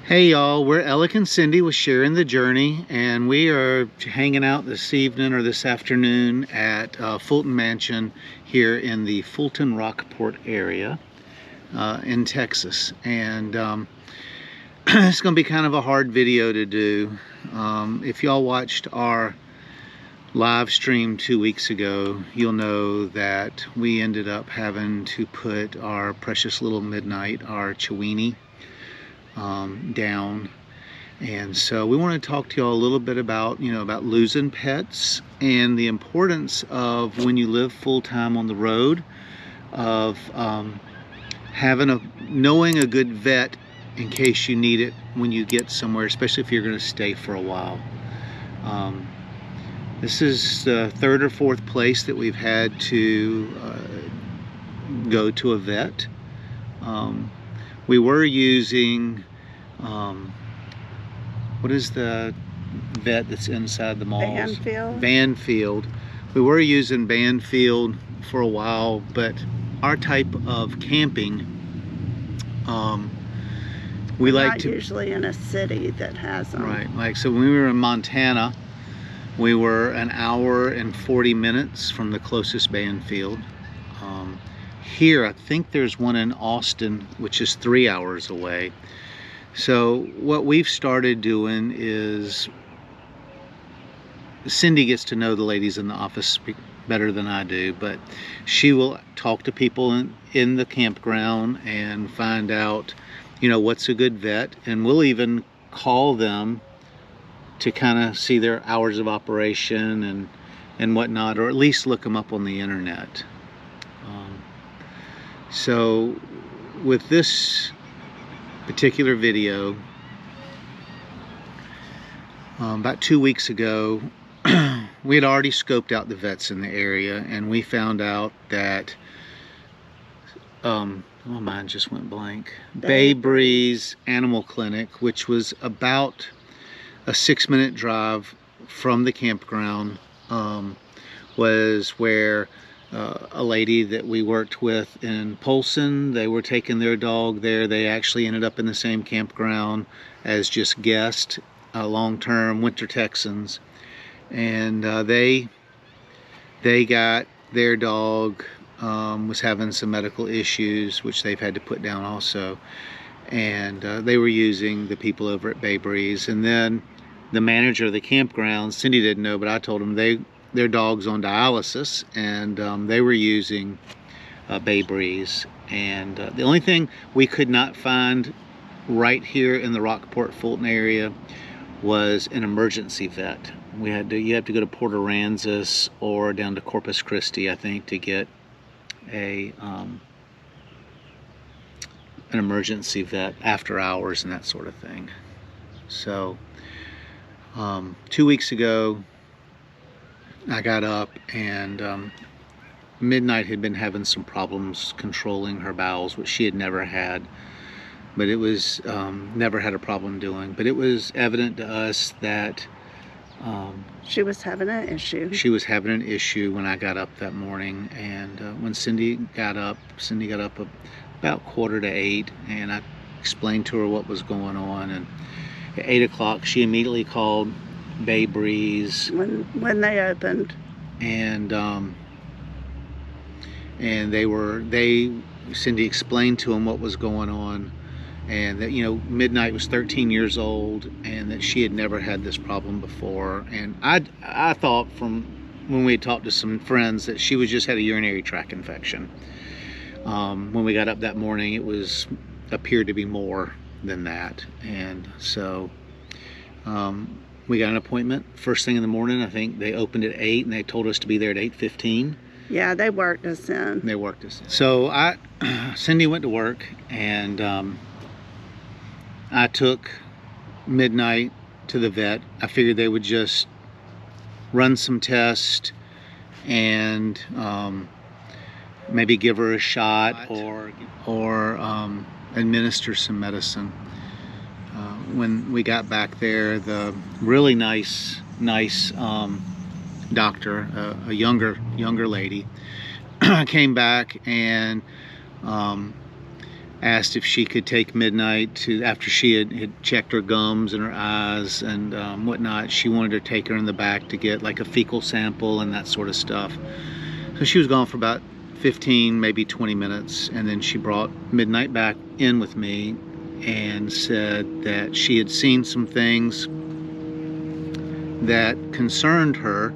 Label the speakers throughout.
Speaker 1: Hey y'all, we're Alec and Cindy with Sharing the Journey, and we are hanging out this evening or this afternoon at Fulton Mansion here in the Fulton Rockport area in Texas. And it's going to be kind of a hard video to do. If y'all watched our live stream 2 weeks ago, you'll know that we ended up having to put our precious little Midnight, our Chiweenie, down. And so we want to talk to y'all a little bit about about losing pets and the importance of, when you live full-time on the road, of knowing a good vet in case you need it when you get somewhere, especially if you're going to stay for a while. This is the third or fourth place that we've had to go to a vet. We were using what is the vet that's inside the malls? Banfield. We were using Banfield for a while, but our type of camping, we like
Speaker 2: not
Speaker 1: to
Speaker 2: usually in a city that has them.
Speaker 1: Right, like so when we were in Montana, we were an hour and 40 minutes from the closest Banfield. Here, I think there's one in Austin, which is 3 hours away. So what we've started doing is, Cindy gets to know the ladies in the office better than I do, but she will talk to people in the campground and find out, what's a good vet, and we'll even call them to kind of see their hours of operation and whatnot, or at least look them up on the internet. So with this particular video, about 2 weeks ago, we had already scoped out the vets in the area, and we found out that oh, mine just went blank. Bay Breeze Animal Clinic, which was about a 6-minute drive from the campground, was where a lady that we worked with in Polson, they were taking their dog there. They actually ended up in the same campground as just guests, long-term winter Texans, and they got their dog, was having some medical issues, which they've had to put down also, and they were using the people over at Bay Breeze. And then the manager of the campground, Cindy didn't know, but I told him their dog's on dialysis, and they were using Bay Breeze. And the only thing we could not find right here in the Rockport Fulton area was an emergency vet. You have to go to Port Aransas or down to Corpus Christi, I think, to get an emergency vet after hours and that sort of thing. So 2 weeks ago, I got up, and Midnight had been having some problems controlling her bowels, which she had never had, but it was never had a problem doing. But it was evident to us that
Speaker 2: she was having an issue.
Speaker 1: She was having an issue when I got up that morning, and when Cindy got up about 7:45, and I explained to her what was going on. And at 8 o'clock, she immediately called Bay Breeze
Speaker 2: when they opened,
Speaker 1: and Cindy explained to them what was going on, and that Midnight was 13 years old, and that she had never had this problem before. And I thought, from when we had talked to some friends, that she was just had a urinary tract infection. When we got up that morning, it appeared to be more than that. And so we got an appointment first thing in the morning. I think they opened at 8, and they told us to be there at 8:15.
Speaker 2: Yeah, they worked us in.
Speaker 1: So Cindy went to work, and I took Midnight to the vet. I figured they would just run some tests and maybe give her a shot or administer some medicine. When we got back there, the really nice doctor, a younger lady, came back and asked if she could take midnight to, after she had checked her gums and her eyes and whatnot, she wanted to take her in the back to get like a fecal sample and that sort of stuff. So she was gone for about 15, maybe 20 minutes, and then she brought Midnight back in with me and said that she had seen some things that concerned her,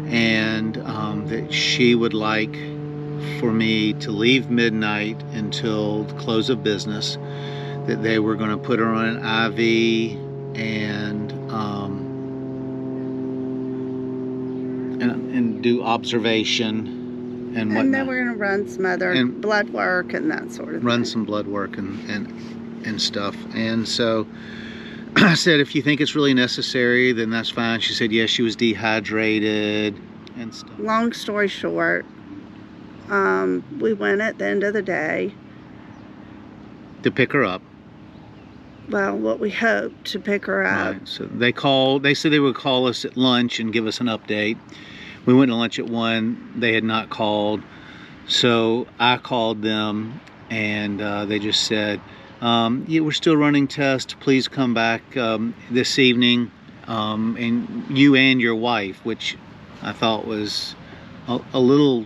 Speaker 1: and that she would like for me to leave Midnight until the close of business, that they were going to put her on an IV and do observation and whatnot.
Speaker 2: And they were going to run some other blood work and that sort of
Speaker 1: run
Speaker 2: thing.
Speaker 1: some blood work and stuff. And so I said, if you think it's really necessary, then that's fine. She said, yes, she was dehydrated and stuff.
Speaker 2: Long story short, we went at the end of the day
Speaker 1: To pick her up.
Speaker 2: well, what we hoped to pick her up.
Speaker 1: Right. So they said they would call us at lunch and give us an update. We went to lunch at 1. They had not called. So I called them, and they just said, yeah, we're still running tests. Please come back this evening, and you and your wife, which I thought was a little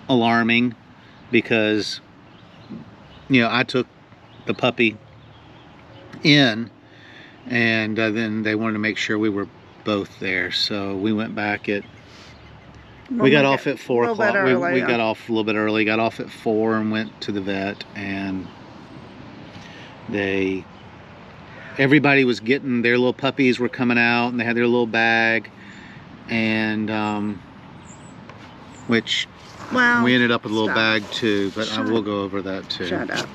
Speaker 1: alarming, because, you know, I took the puppy in, and then they wanted to make sure we were both there. So we went back at, we got off at 4 o'clock. We got off a little bit early, got off at 4 and went to the vet, and everybody was getting their little puppies were coming out, and they had their little bag, and which, well, we ended up with a little bag too, but I will go over that too.
Speaker 2: Shut up.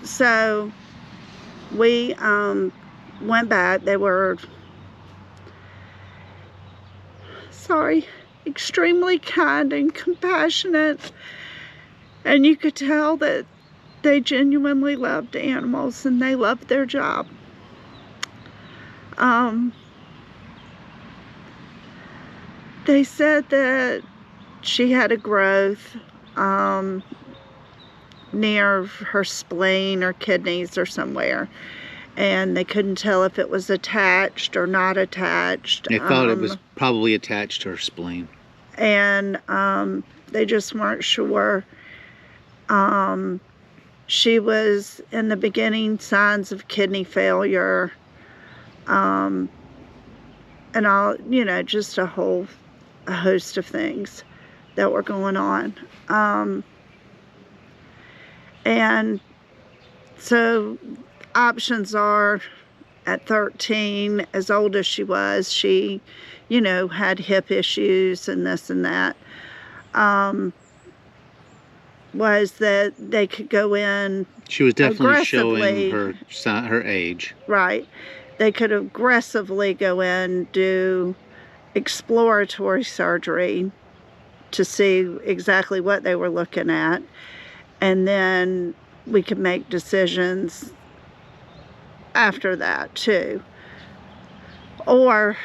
Speaker 2: So we went back. They were, extremely kind and compassionate, and you could tell that they genuinely loved animals and they loved their job. They said that she had a growth near her spleen or kidneys or somewhere, and they couldn't tell if it was attached or not attached.
Speaker 1: They thought it was probably attached to her spleen,
Speaker 2: and they just weren't sure. She was in the beginning signs of kidney failure, and all, you know, just a host of things that were going on. And so options are, at 13, as old as she was, she, you know, had hip issues and this and that, was that they could go in.
Speaker 1: She was definitely showing her age.
Speaker 2: Right. They could aggressively go in, do exploratory surgery to see exactly what they were looking at, and then we could make decisions after that too. Or,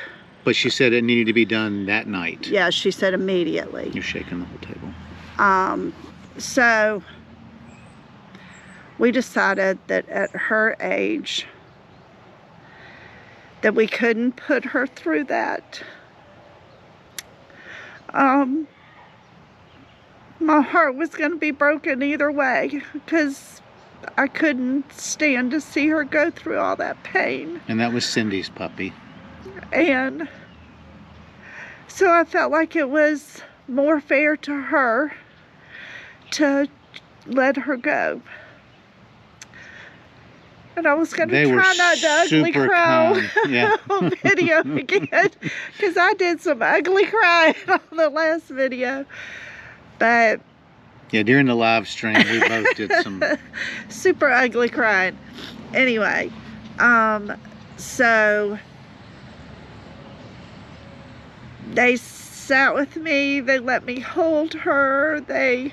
Speaker 1: but she said it needed to be done that night.
Speaker 2: Yeah, she said immediately.
Speaker 1: You're shaking the whole table.
Speaker 2: So we decided that at her age that we couldn't put her through that. My heart was going to be broken either way, because I couldn't stand to see her go through all that pain.
Speaker 1: And that was Cindy's puppy.
Speaker 2: And so I felt like it was more fair to her to let her go. And I was going to try not to ugly cry on video again, because I did some ugly crying on the last video. But
Speaker 1: yeah, during the live stream, we both did some
Speaker 2: super ugly crying. Anyway, so they sat with me. They let me hold her. They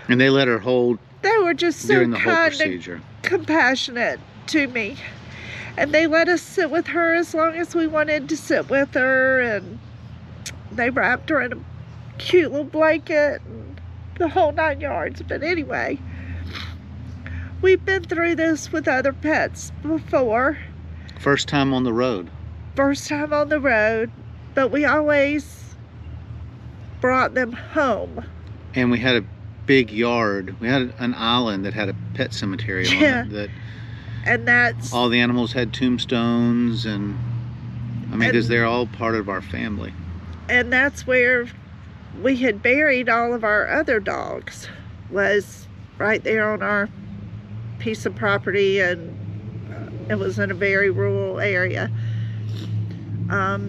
Speaker 1: let her hold.
Speaker 2: They were just so
Speaker 1: during the whole
Speaker 2: kind
Speaker 1: procedure.
Speaker 2: And compassionate to me, and they let us sit with her as long as we wanted to sit with her, and they wrapped her in a cute little blanket and the whole 9 yards. But anyway, we've been through this with other pets before.
Speaker 1: First time on the road.
Speaker 2: First time on the road, but we always brought them home.
Speaker 1: And we had a big yard. We had an island that had a pet cemetery on it. That
Speaker 2: and that's...
Speaker 1: all the animals had tombstones, and I mean, because they're all part of our family.
Speaker 2: And that's where we had buried all of our other dogs, was right there on our piece of property, and it was in a very rural area.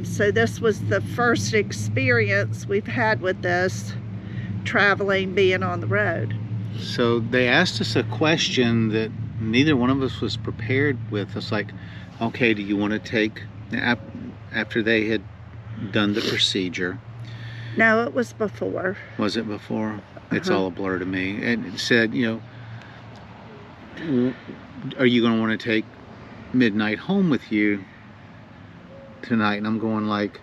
Speaker 2: So this was the first experience we've had with this, traveling, being on the road.
Speaker 1: So they asked us a question that neither one of us was prepared with. It's like, okay, do you want to take, after they had done the procedure?
Speaker 2: No, it was before.
Speaker 1: Was it before? It's all a blur to me. And it said, you know, are you going to want to take Midnight home with you tonight? And I'm going like,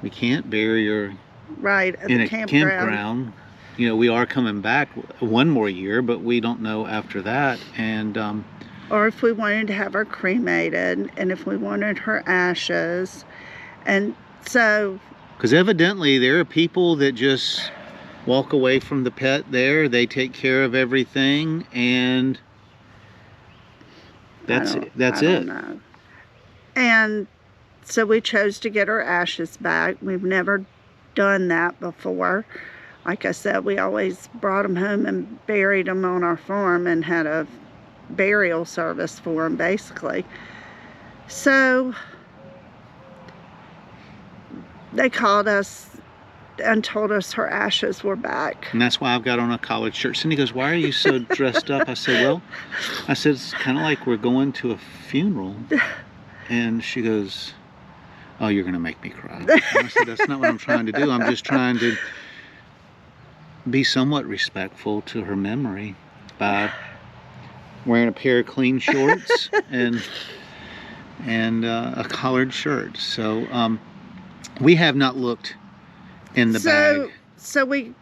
Speaker 1: we can't bury her
Speaker 2: right at
Speaker 1: in
Speaker 2: the
Speaker 1: a
Speaker 2: campground.
Speaker 1: You know, we are coming back one more year, but we don't know after that. And
Speaker 2: or if we wanted to have her cremated, and if we wanted her ashes. And so,
Speaker 1: because evidently there are people that just walk away from the pet there, they take care of everything, and that's it.
Speaker 2: I don't know. And so we chose to get her ashes back. We've never done that before. Like I said, we always brought them home and buried them on our farm and had a burial service for them, basically. So they called us and told us her ashes were back.
Speaker 1: And that's why I've got on a collared shirt. Cindy goes, why are you so dressed up? I said, well, it's kind of like we're going to a funeral. And she goes, oh, you're going to make me cry. And I said, that's not what I'm trying to do. I'm just trying to be somewhat respectful to her memory by wearing a pair of clean shorts and a collared shirt. So we have not looked in the bag.
Speaker 2: So we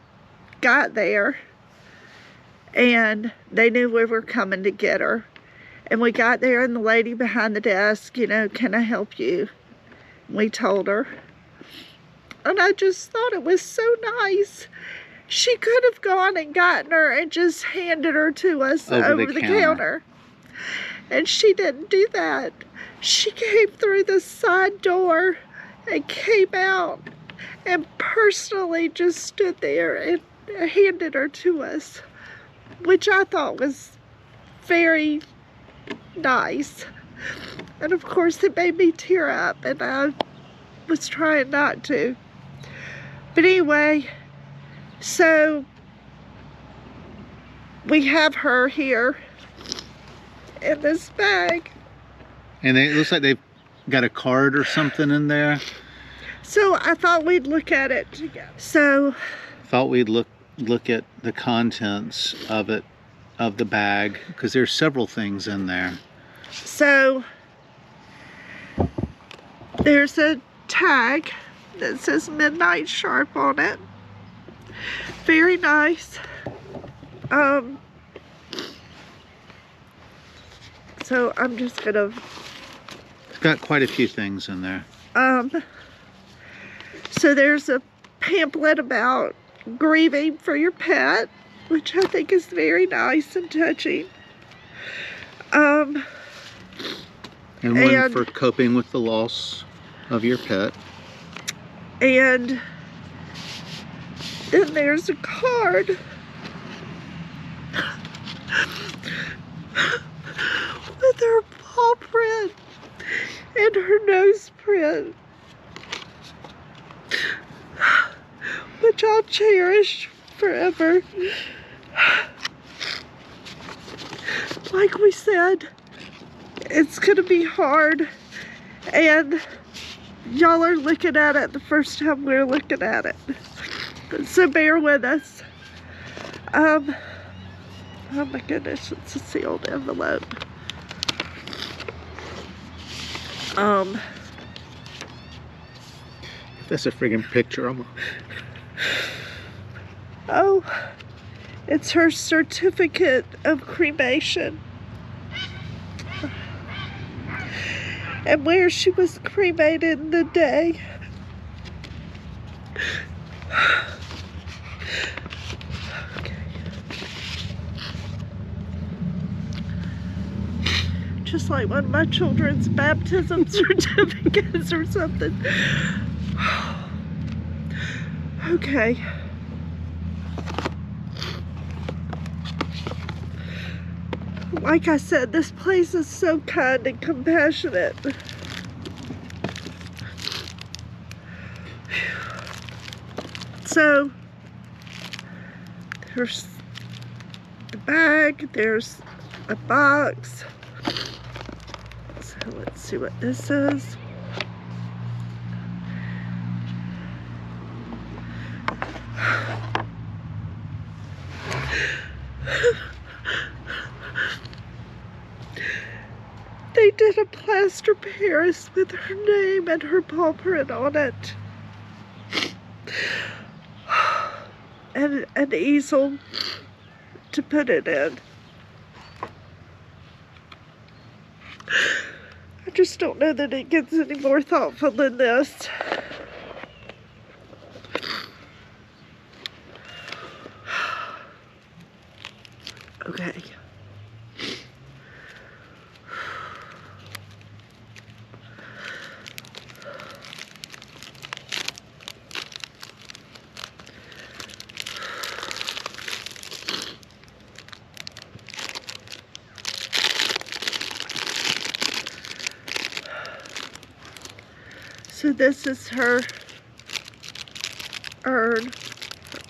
Speaker 2: got there, and they knew we were coming to get her. And we got there, and the lady behind the desk, you know, can I help you? We told her. And I just thought it was so nice. She could have gone and gotten her and just handed her to us over the counter. And she didn't do that. She came through the side door and came out and personally just stood there and handed her to us, which I thought was very nice. And of course it made me tear up, and I was trying not to. But anyway, so we have her here in this bag.
Speaker 1: And it looks like they've got a card or something in there.
Speaker 2: So I thought we'd look at it together. So
Speaker 1: thought we'd look at the contents of it, of the bag, because there's several things in there.
Speaker 2: So there's a tag that says Midnight Sharp on it. Very nice. So I'm just gonna...
Speaker 1: It's got quite a few things in there.
Speaker 2: So there's a pamphlet about grieving for your pet, which I think is very nice and touching.
Speaker 1: And one for coping with the loss of your pet.
Speaker 2: And then there's a card with her paw print and her nose print, which I'll cherish forever. Like we said, it's gonna be hard, and y'all are looking at it the first time we're looking at it, so bear with us. Oh my goodness, it's a sealed envelope.
Speaker 1: If that's a friggin' picture,
Speaker 2: Oh, It's her certificate of cremation. And where she was cremated the day. Okay. Just like one of my children's baptism certificates or something. Okay. Like I said, this place is so kind and compassionate. So, there's the bag, there's a box. So let's see what this is. They did a plaster Paris with her name and her paw print on it. And an easel to put it in. I just don't know that it gets any more thoughtful than this. Okay. So this is her urn. Her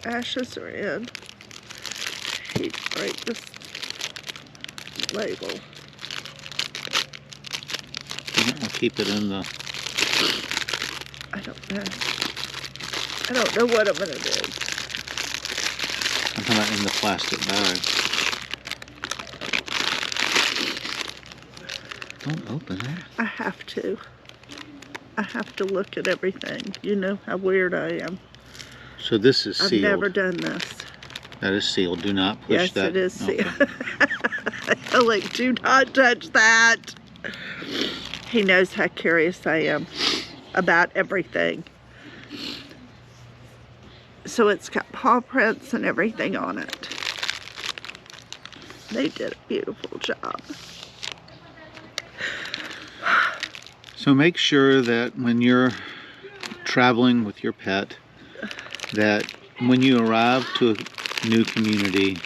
Speaker 2: ashes are in. I hate to break this label.
Speaker 1: I'll keep it in the...
Speaker 2: I don't know. I don't know what I'm going to do.
Speaker 1: I'm talking about in the plastic bag. Don't open it.
Speaker 2: I have to. I have to look at everything. You know how weird I am.
Speaker 1: So this is sealed.
Speaker 2: I've never done this.
Speaker 1: That is sealed. Do not push
Speaker 2: Yes,
Speaker 1: that.
Speaker 2: it is sealed.
Speaker 1: Okay.
Speaker 2: Like, do not touch that. He knows how curious I am about everything. So it's got paw prints and everything on it. They did a beautiful job.
Speaker 1: So make sure that when you're traveling with your pet, that when you arrive to a new community,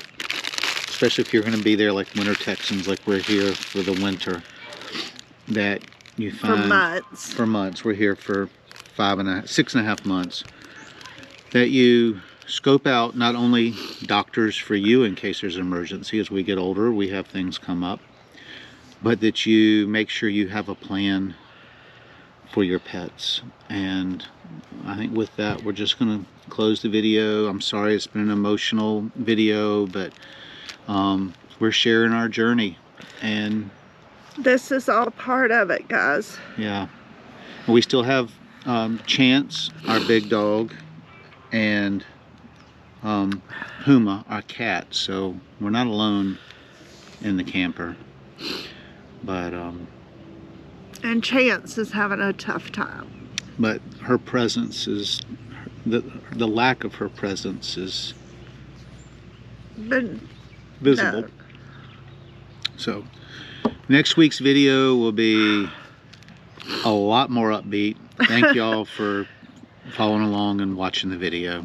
Speaker 1: especially if you're going to be there like winter Texans, like we're here for the winter, that you find...
Speaker 2: For months.
Speaker 1: For months. We're here for 6.5 months. That you scope out not only doctors for you in case there's an emergency. As we get older, we have things come up. But that you make sure you have a plan for your pets. And I think with that, we're just going to close the video. I'm sorry it's been an emotional video, but we're sharing our journey. And
Speaker 2: this is all part of it, guys.
Speaker 1: Yeah. We still have Chance, our big dog, and Huma, our cat. So we're not alone in the camper. But
Speaker 2: and Chance is having a tough time.
Speaker 1: But her presence is, the lack of her presence is visible.
Speaker 2: No.
Speaker 1: So next week's video will be a lot more upbeat. Thank y'all for following along and watching the video.